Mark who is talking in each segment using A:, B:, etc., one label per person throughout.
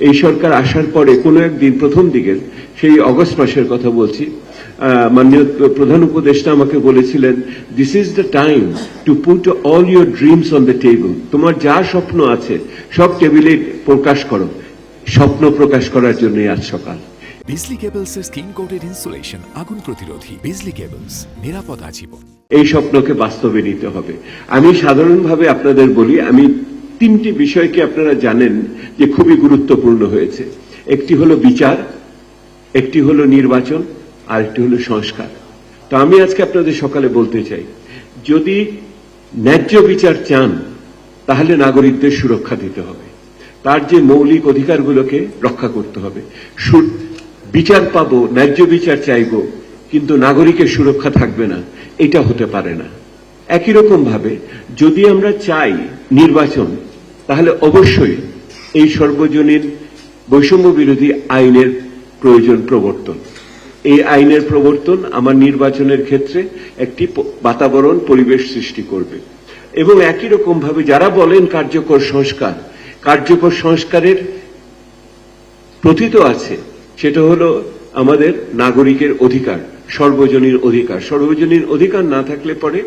A: এই সরকার আসার পরে কোনো একদিন প্রথম দিকের সেই অগস্ট মাসের কথা বলছি, মাননীয় প্রধান উপদেষ্টা আমাকে বলেছিলেন, this is the time to put all your dreams on the table. তোমার যা স্বপ্ন আছে সব টেবিলে প্রকাশ করো। স্বপ্ন প্রকাশ করার জন্যই আজ সকাল।
B: বিজলি কেবলসের স্কিন কোটেড ইনসুলেশন আগুন প্রতিরোধী। বিজলি কেবলস, নিরাপদ আজীবন।
A: এই স্বপ্নকে বাস্তবে নিতে হবে। আমি সাধারণভাবে আপনাদের বলি, আমি তিনটি বিষয়কে আপনারা জানেন যে খুবই গুরুত্বপূর্ণ হয়েছে। একটি হলো বিচার, একটি হলো নির্বাচন, আর একটি হলো সংস্কার। তো আমি আজকে আপনাদের সকালে বলতে চাই, যদি ন্যায্য বিচার চান তাহলে নাগরিকদের সুরক্ষা দিতে হবে, তার যে মৌলিক অধিকারগুলোকে রক্ষা করতে হবে। বিচার পাবো, ন্যায্য বিচার চাইবো, কিন্তু নাগরিকের সুরক্ষা থাকবে না, এটা হতে পারে না। একই রকম ভাবে যদি আমরা চাই নির্বাচন, তাহলে অবশ্যই এই সর্বজনীন বৈষম্য বিরোধী আইনের প্রয়োজন প্রবর্তন। এই আইনের প্রবর্তন আমার নির্বাচনের ক্ষেত্রে একটি বাতাবরণ পরিবেশ সৃষ্টি করবে। এবং একই রকম ভাবে যারা বলেন কার্যকর সংস্কার, কার্যকর সংস্কারের প্রথিত আছে, সেটা হলো আমাদের নাগরিকের অধিকার, সর্বজনীন অধিকার। সর্বজনীন অধিকার না থাকলে পরে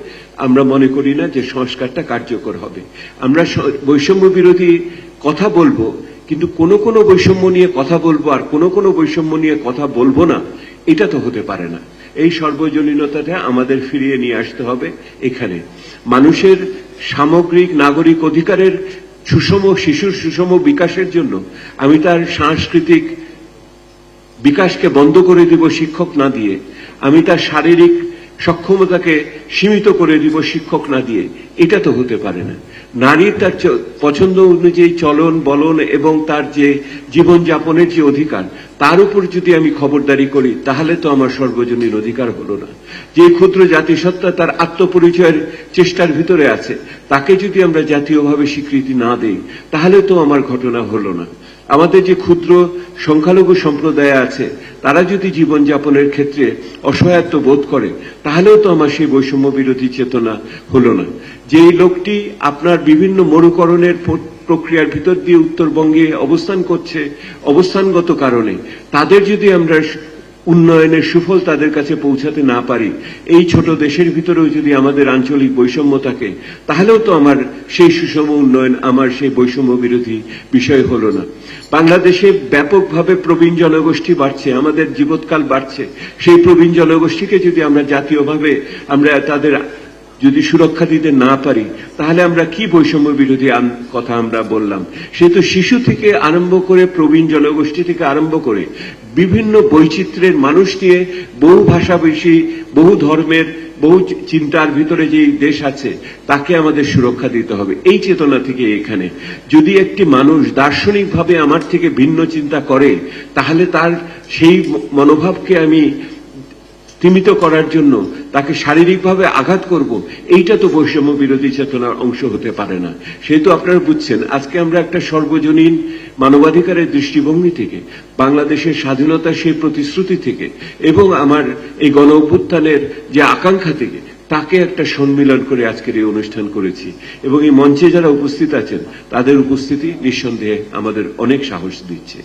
A: আমরা মনে করি না যে সংস্কারটা কার্যকর হবে। আমরা বৈষম্য বিরোধী কথা বলবো, কিন্তু কোন কোন বৈষম্য নিয়ে কথা বলবো আর কোন কোন বৈষম্য নিয়ে কথা বলবো না, এটা তো হতে পারে না। এই সর্বজনীনতাটা আমাদের ফিরিয়ে নিয়ে আসতে হবে। এখানে মানুষের সামগ্রিক নাগরিক অধিকারের শিশুর সুষম বিকাশের জন্য আমি তার সাংস্কৃতিক বিকাশকে বন্ধ করে দিব শিক্ষক না দিয়ে, আমি তার শারীরিক সক্ষমতাকে সীমিত করে দিব শিক্ষক না দিয়ে, এটা তো হতে পারে না। নারীর তার পছন্দ অনুযায়ী চলন বলন এবং তার যে জীবনযাপনের যে অধিকার, তার উপর যদি আমি খবরদারি করি, তাহলে তো আমার সর্বজনীন অধিকার হলো না। যে ক্ষুদ্র জাতিসত্তা তার আত্মপরিচয়ের চেষ্টার ভিতরে আছে, তাকে যদি আমরা জাতীয়ভাবে স্বীকৃতি না দেই, তাহলে তো আমার ঘটনা হলো না। আমাদের যে ক্ষুদ্র সংখ্যালঘু সম্প্রদায় আছে, তারা যদি জীবনযাপনের ক্ষেত্রে অসহায়ত্ব বোধ করে, তাহলেও তো আমার সেই বৈষম্য বিরোধী চেতনা হলো না। যেই লোকটি আপনার বিভিন্ন মরুকরণের প্রক্রিয়ার ভিতর দিয়ে উত্তরবঙ্গে অবস্থান করছে অবস্থানগত কারণে, তাদের যদি আমরা উন্নয়নের সুফল তাদের কাছে পৌঁছাতে না পারি, এই ছোট দেশের ভিতরেও যদি আমাদের আঞ্চলিক বৈষম্য থাকে, তাহলেও তো আমার সেই সুষম উন্নয়ন, আমার সেই বৈষম্য বিরোধী বিষয় হলো না। বাংলাদেশে ব্যাপকভাবে প্রবীণ জনগোষ্ঠী বাড়ছে, আমাদের জীবৎকাল বাড়ছে। সেই প্রবীণ জনগোষ্ঠীকে যদি আমরা জাতীয়ভাবে আমরা তাদের যদি সুরক্ষা দিতে না পারি, তাহলে আমরা কি বৈষম্য বিরোধী কথা আমরা বললাম? সে তো শিশু থেকে আরম্ভ করে প্রবীণ জনগোষ্ঠী থেকে আরম্ভ করে বিভিন্ন বৈচিত্র্যের মানুষ নিয়ে, বহু ভাষাভাষী, বহু ধর্মের, বহু চিন্তার ভিতরে যে দেশ আছে, তাকে আমাদের সুরক্ষা দিতে হবে। এই চেতনা থেকে এখানে যদি একটি মানুষ দার্শনিকভাবে আমার থেকে ভিন্ন চিন্তা করে, তাহলে তার সেই মনোভাবকে আমি স্তীমিত করার জন্য তাকে শারীরিকভাবে আঘাত করব, এইটা তো বৈষম্য বিরোধী চেতনার অংশ হতে পারে না। সেহেতু আপনারা বুঝছেন, আজকে আমরা একটা সর্বজনীন মানবাধিকারের দৃষ্টিভঙ্গি থেকে, বাংলাদেশের স্বাধীনতার সেই প্রতিশ্রুতি থেকে এবং আমার এই গণ অভ্যুত্থানের যে আকাঙ্ক্ষা থেকে, তাকে একটা সম্মিলন করে আজকের এই অনুষ্ঠান করেছি। এবং এই মঞ্চে যারা উপস্থিত আছেন, তাদের উপস্থিতি নিঃসন্দেহে আমাদের অনেক সাহস দিচ্ছে।